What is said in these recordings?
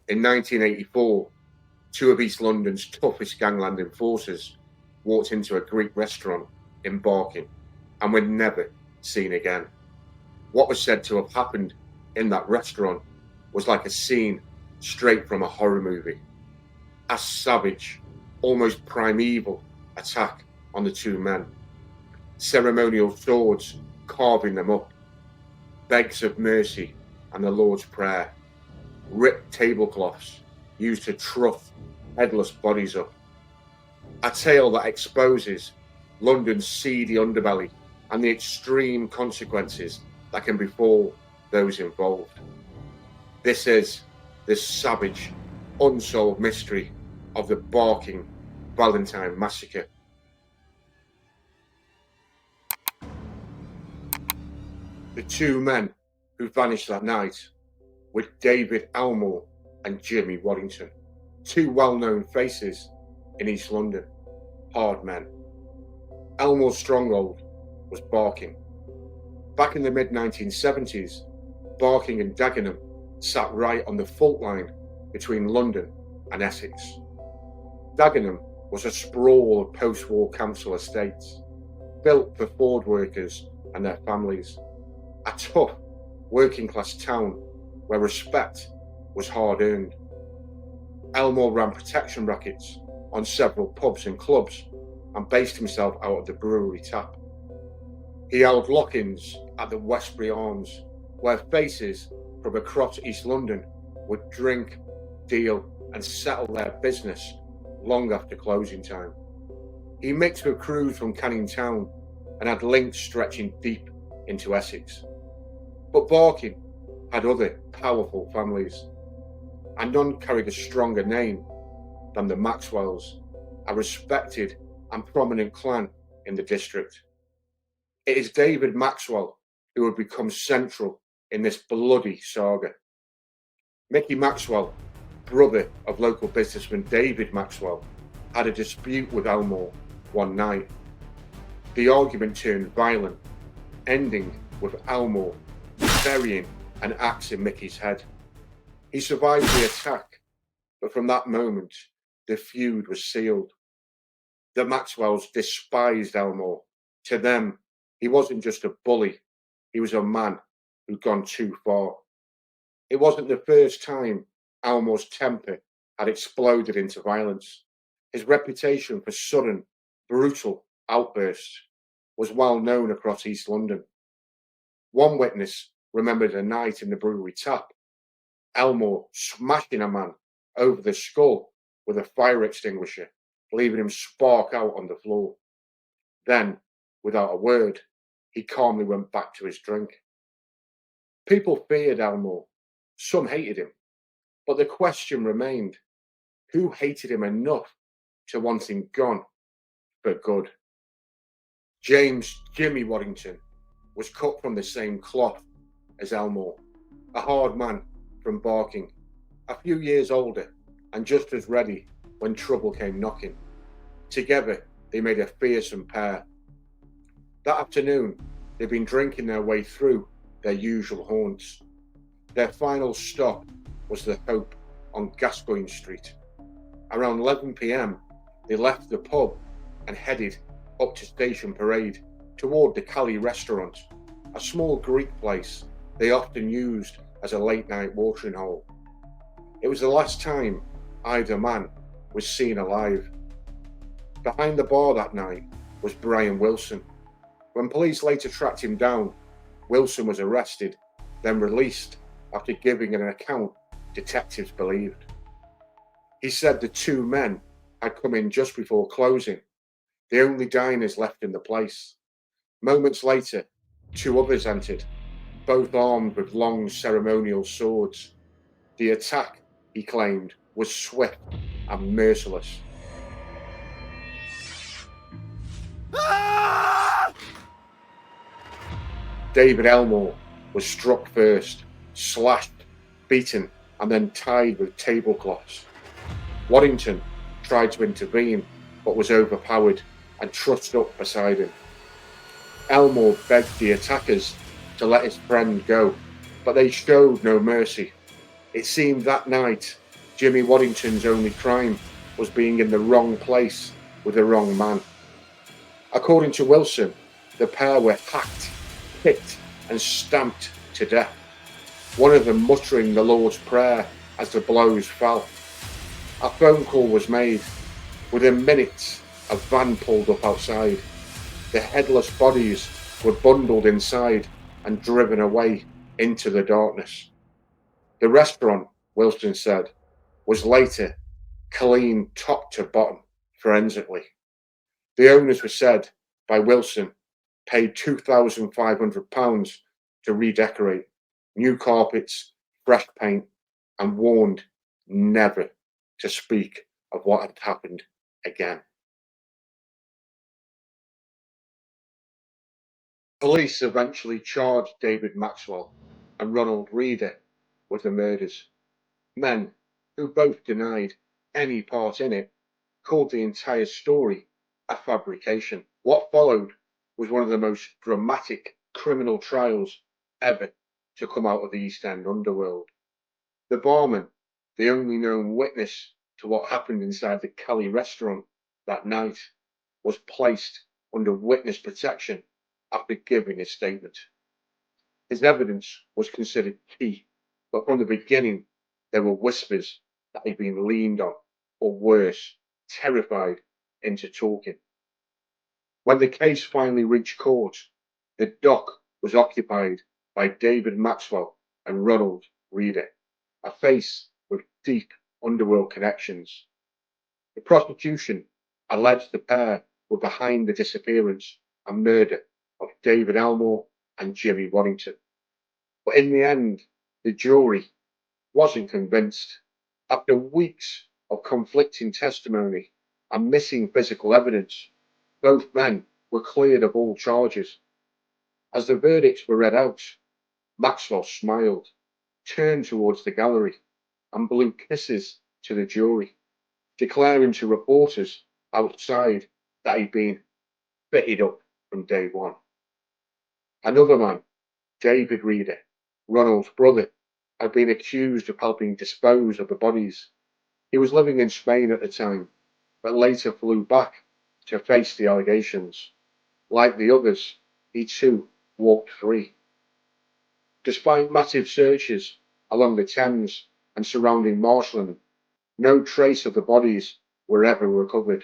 In 1984, two of East London's toughest gangland enforcers walked into a Greek restaurant in Barking and were never seen again. What was said to have happened in that restaurant was like a scene straight from a horror movie. A savage, almost primeval attack on the two men. Ceremonial swords carving them up. Begs of mercy and the Lord's Prayer. Ripped tablecloths used to trough headless bodies up. A tale that exposes London's seedy underbelly and the extreme consequences that can befall those involved. This is the savage, unsolved mystery of the Barking Valentines Massacre. The two men who vanished that night were David Elmore and Jimmy Waddington, two well-known faces in East London, hard men. Elmore's stronghold was Barking. Back in the mid-1970s, Barking and Dagenham sat right on the fault line between London and Essex. Dagenham was a sprawl of post-war council estates, built for Ford workers and their families. A tough, working-class town where respect was hard-earned. Elmore ran protection rackets on several pubs and clubs and based himself out of the brewery tap. He held lock-ins at the Westbury Arms, where faces from across East London would drink, deal and settle their business long after closing time. He mixed with crews from Canning Town and had links stretching deep into Essex. But Barking had other powerful families, and none carried a stronger name than the Maxwells, a respected and prominent clan in the district. It is David Maxwell who would become central in this bloody saga. Mickey Maxwell, brother of local businessman David Maxwell, had a dispute with Elmore one night. The argument turned violent, ending with Elmore burying an axe in Mickey's head. He survived the attack, but from that moment, the feud was sealed. The Maxwells despised Elmore. To them, he wasn't just a bully, he was a man who'd gone too far. It wasn't the first time Elmore's temper had exploded into violence. His reputation for sudden, brutal outbursts was well known across East London. One witness remembered a night in the brewery tap, Elmore smashing a man over the skull with a fire extinguisher, leaving him spark out on the floor. Then, without a word, he calmly went back to his drink. People feared Elmore, some hated him, but the question remained, who hated him enough to want him gone for good? James Jimmy Waddington was cut from the same cloth as Elmore, a hard man from Barking, a few years older and just as ready when trouble came knocking. Together, they made a fearsome pair. That afternoon, they'd been drinking their way through their usual haunts. Their final stop was the Hope on Gascoigne Street. Around 11 p.m, they left the pub and headed up to Station Parade toward the Cali restaurant, a small Greek place they often used as a late-night watering hole. It was the last time either man was seen alive. Behind the bar that night was Brian Wilson. When police later tracked him down, Wilson was arrested, then released after giving an account detectives believed. He said the two men had come in just before closing, the only diners left in the place. Moments later, two others entered, both armed with long ceremonial swords. The attack, he claimed, was swift and merciless. David Elmore was struck first, slashed, beaten, and then tied with tablecloths. Waddington tried to intervene, but was overpowered and trussed up beside him. Elmore begged the attackers to let his friend go, but they showed no mercy. It seemed that night Jimmy Waddington's only crime was being in the wrong place with the wrong man. According to Wilson, the pair were hacked, kicked, and stamped to death, one of them muttering the Lord's Prayer as the blows fell. A phone call was made. Within minutes, a van pulled up outside. The headless bodies were bundled inside and driven away into the darkness. The restaurant, Wilson said, was later cleaned top to bottom forensically. The owners were said by Wilson paid £2,500 to redecorate, new carpets, fresh paint, and warned never to speak of what had happened again. Police eventually charged David Maxwell and Ronald Reeder with the murders. Men who both denied any part in it called the entire story a fabrication. What followed was one of the most dramatic criminal trials ever to come out of the East End underworld. The barman, the only known witness to what happened inside the Kelly restaurant that night, was placed under witness protection after giving his statement. His evidence was considered key, but from the beginning there were whispers that he'd been leaned on, or worse, terrified into talking. When the case finally reached court, the dock was occupied by David Maxwell and Ronald Reeder, a face with deep underworld connections. The prosecution alleged the pair were behind the disappearance and murder of David Elmore and Jimmy Waddington. But in the end, the jury wasn't convinced. After weeks of conflicting testimony and missing physical evidence, both men were cleared of all charges. As the verdicts were read out, Maxwell smiled, turned towards the gallery, and blew kisses to the jury, declaring to reporters outside that he'd been fitted up from day one. Another man, David Reeder, Ronald's brother, had been accused of helping dispose of the bodies. He was living in Spain at the time, but later flew back to face the allegations. Like the others, he too walked free. Despite massive searches along the Thames and surrounding marshland, no trace of the bodies were ever recovered.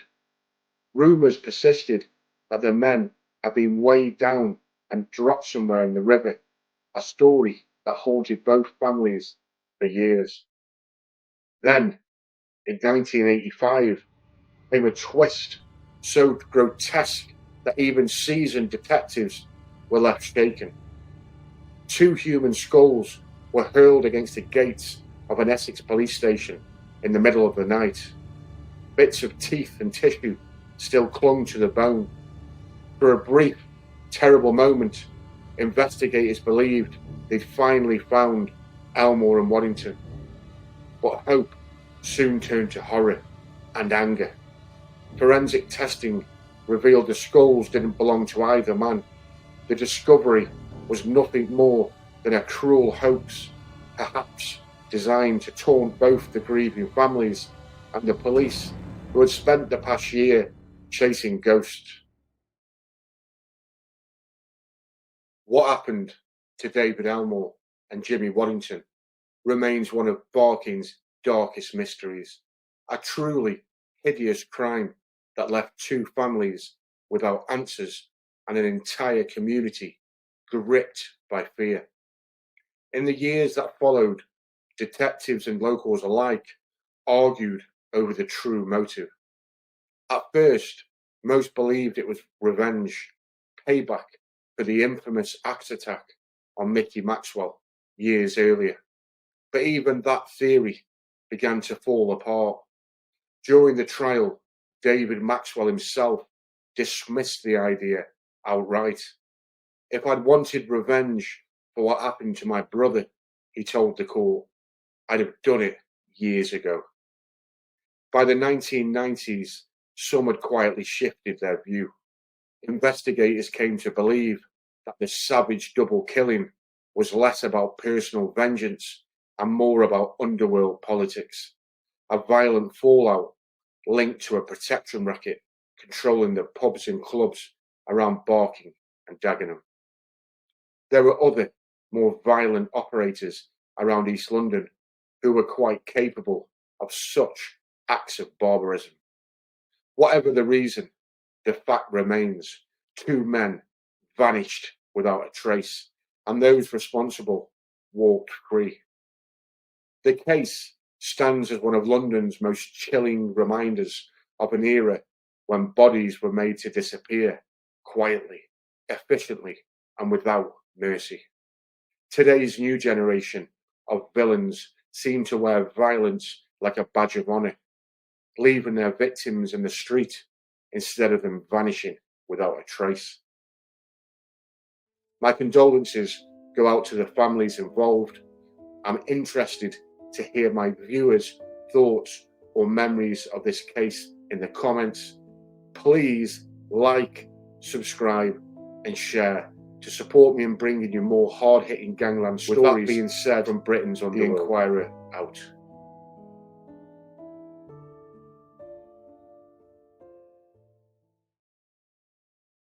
Rumours persisted that the men had been weighed down and dropped somewhere in the river, a story that haunted both families for years. Then, in 1985, came a twist so grotesque that even seasoned detectives were left shaken. Two human skulls were hurled against the gates of an Essex police station in the middle of the night. Bits of teeth and tissue still clung to the bone. For a brief, terrible moment, investigators believed they'd finally found Elmore and Waddington. But hope soon turned to horror and anger. Forensic testing revealed the skulls didn't belong to either man. The discovery was nothing more than a cruel hoax, perhaps designed to taunt both the grieving families and the police who had spent the past year chasing ghosts. What happened to David Elmore and Jimmy Waddington remains one of Barking's darkest mysteries, a truly hideous crime that left two families without answers and an entire community gripped by fear. In the years that followed, detectives and locals alike argued over the true motive. At first, most believed it was revenge, payback for the infamous axe attack on Mickey Maxwell years earlier. But even that theory began to fall apart. During the trial, David Maxwell himself dismissed the idea outright. If I'd wanted revenge for what happened to my brother, he told the court, I'd have done it years ago. By the 1990s, some had quietly shifted their view. Investigators came to believe that the savage double killing was less about personal vengeance and more about underworld politics. a violent fallout linked to a protection racket controlling the pubs and clubs around Barking and Dagenham. There were other, more violent operators around East London who were quite capable of such acts of barbarism. Whatever the reason, the fact remains 2 men vanished without a trace, and those responsible walked free. The case stands as one of London's most chilling reminders of an era when bodies were made to disappear quietly, efficiently, and without mercy. Today's new generation of villains seem to wear violence like a badge of honor, leaving their victims in the street instead of them vanishing without a trace. My condolences go out to the families involved. I'm interested to hear my viewers' thoughts or memories of this case in the comments. Please like, subscribe, and share to support me in bringing you more hard-hitting gangland stories. With that being said, from Britain's on the Enquirer, out.